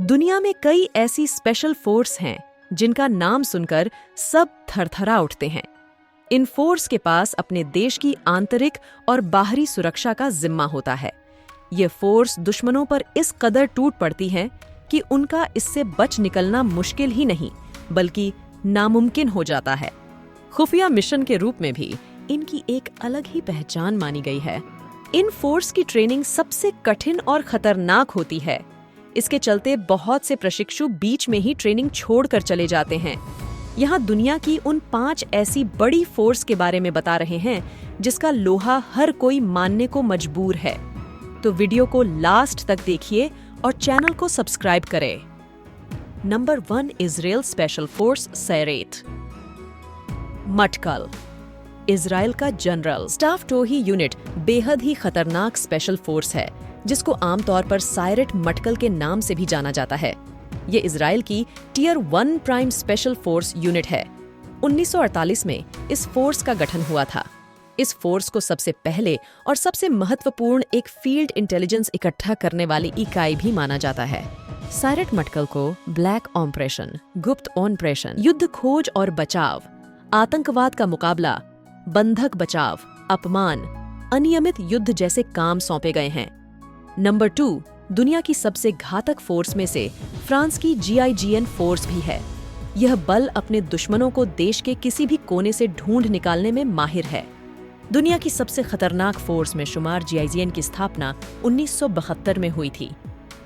दुनिया में कई ऐसी स्पेशल फोर्स हैं जिनका नाम सुनकर सब थरथरा उठते हैं। इन फोर्स के पास अपने देश की आंतरिक और बाहरी सुरक्षा का जिम्मा होता है। ये फोर्स दुश्मनों पर इस कदर टूट पड़ती है कि उनका इससे बच निकलना मुश्किल ही नहीं बल्कि नामुमकिन हो जाता है। खुफिया मिशन के रूप में भी इनकी एक अलग ही पहचान मानी गई है। इन फोर्स की ट्रेनिंग सबसे कठिन और खतरनाक होती है। इसके चलते बहुत से प्रशिक्षु बीच में ही ट्रेनिंग छोड़कर चले जाते हैं। यहाँ दुनिया की उन 5 ऐसी बड़ी फोर्स के बारे में बता रहे हैं जिसका लोहा हर कोई मानने को मजबूर है। तो वीडियो को लास्ट तक देखिए और चैनल को सब्सक्राइब करें। Number 1, Israel special force Sayeret. Matkal, Israel का जनरल स्टाफ टोही यूनिट बेहद ही खतरनाक स्पेशल फोर्स है जिसको आमतौर पर सायरेट मटकल के नाम से भी जाना जाता है। ये इजराइल की tier 1 prime special force unit है। 1948 में इस फोर्स का गठन हुआ था। इस फोर्स को सबसे पहले और सबसे महत्वपूर्ण एक फील्ड इंटेलिजेंस इकट्ठा करने वाली इकाई भी माना जाता है। सायरेट मटकल को ब्लैक ऑपरेशन, गुप्त ऑपरेशन, युद्ध खोज और बचाव, आतंकवाद का मुकाबला, बंधक बचाव, अपमान, अनियमित युद्ध जैसे काम सौंपे गए हैं। नंबर 2, दुनिया की सबसे घातक फोर्स में से फ्रांस की GIGN फोर्स भी है। यह बल अपने दुश्मनों को देश के किसी भी कोने से ढूंढ निकालने में माहिर है। दुनिया की सबसे खतरनाक फोर्स में शुमार GIGN की स्थापना 1972 में हुई थी।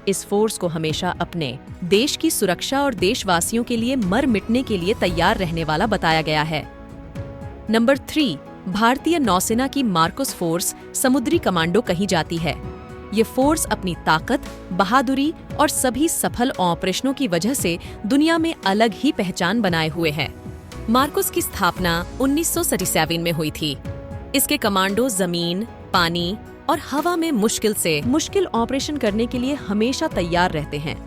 इस फोर्स को हमेशा अपने देश की सुरक्षा और देशवासियों के लिए मर मिटने के लिए तैयार रहने वाला बताया गया है। नंबर 3, भारतीय नौसेना की मार्कोस फोर्स समुद्री कमांडो कही जाती है। ये फोर्स अपनी ताकत, बहादुरी और सभी सफल ऑपरेशनों की वजह से दुनिया में अलग ही पहचान बनाए हुए है। मार्कोस की स्थापना 1937 में हुई थी। इसके कमांडो जमीन, पानी और हवा में मुश्किल ऑपरेशन करने के लिए हमेशा तैयार रहते हैं।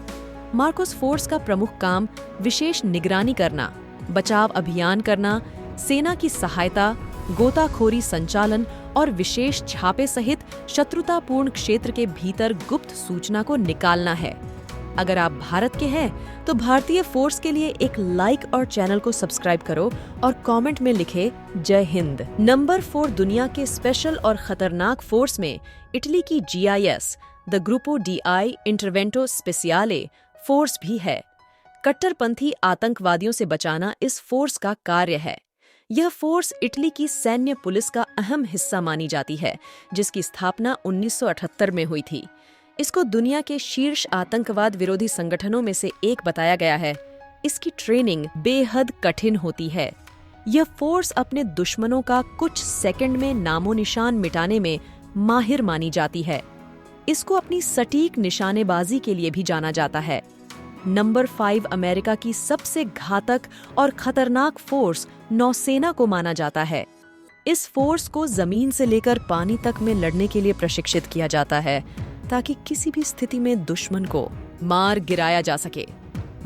मार्कोस फोर्स का प्रमुख काम विशेष निगरानी करना, बचाव अभियान करना, सेना की सहायता, गोताखोरी संचालन और विशेष छापे सहित शत्रुतापूर्ण क्षेत्र के भीतर गुप्त सूचना को निकालना है। अगर आप भारत के हैं तो भारतीय फोर्स के लिए एक लाइक और चैनल को सब्सक्राइब करो और कमेंट में लिखे जय हिंद। नंबर 4, दुनिया के स्पेशल और खतरनाक फोर्स में इटली की GIS the Gruppo DI Intervento Speciale force भी है। कट्टरपंथी आतंकवादियों से बचाना इस फोर्स का कार्य है। यह फोर्स इटली की सैन्य पुलिस का अहम हिस्सा मानी जाती है जिसकी स्थापना 1978 में हुई थी। इसको दुनिया के शीर्ष आतंकवाद विरोधी संगठनों में से एक बताया गया है। इसकी ट्रेनिंग बेहद कठिन होती है। यह फोर्स अपने दुश्मनों का कुछ सेकंड में नामो निशान मिटाने में माहिर मानी जाती है। इसको अपनी सटीक निशानेबाजी के लिए भी जाना जाता है। नंबर 5, अमेरिका की सबसे घातक और खतरनाक फोर्स नौसेना को माना जाता है। इस फोर्स को जमीन से लेकर पानी तक में लड़ने के लिए प्रशिक्षित किया जाता है ताकि किसी भी स्थिति में दुश्मन को मार गिराया जा सके।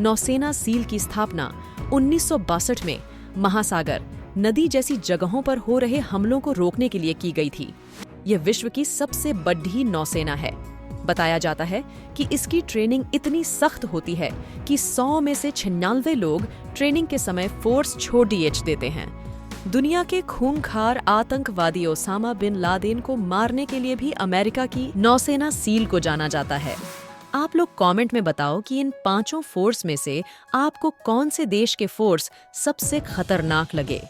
नौसेना सील की स्थापना 1962 में महासागर, नदी जैसी जगहों पर हो रहे हमलों को रोकने के लिए की गई थी। यह विश्व की सबसे बड़ी नौसेना है। बताया जाता है कि इसकी ट्रेनिंग इतनी सख्त होती है कि 100 में से 96 लोग ट्रेनिंग के समय फोर्स छोड़ देते हैं। दुनिया के खूंखार आतंकवादी ओसामा बिन लादेन को मारने के लिए भी अमेरिका की नौसेना सील को जाना जाता है। आप लोग कमेंट में बताओ कि इन 5 फोर्स में से आपको कौन से देश के फोर्स सबसे खतरनाक लगे।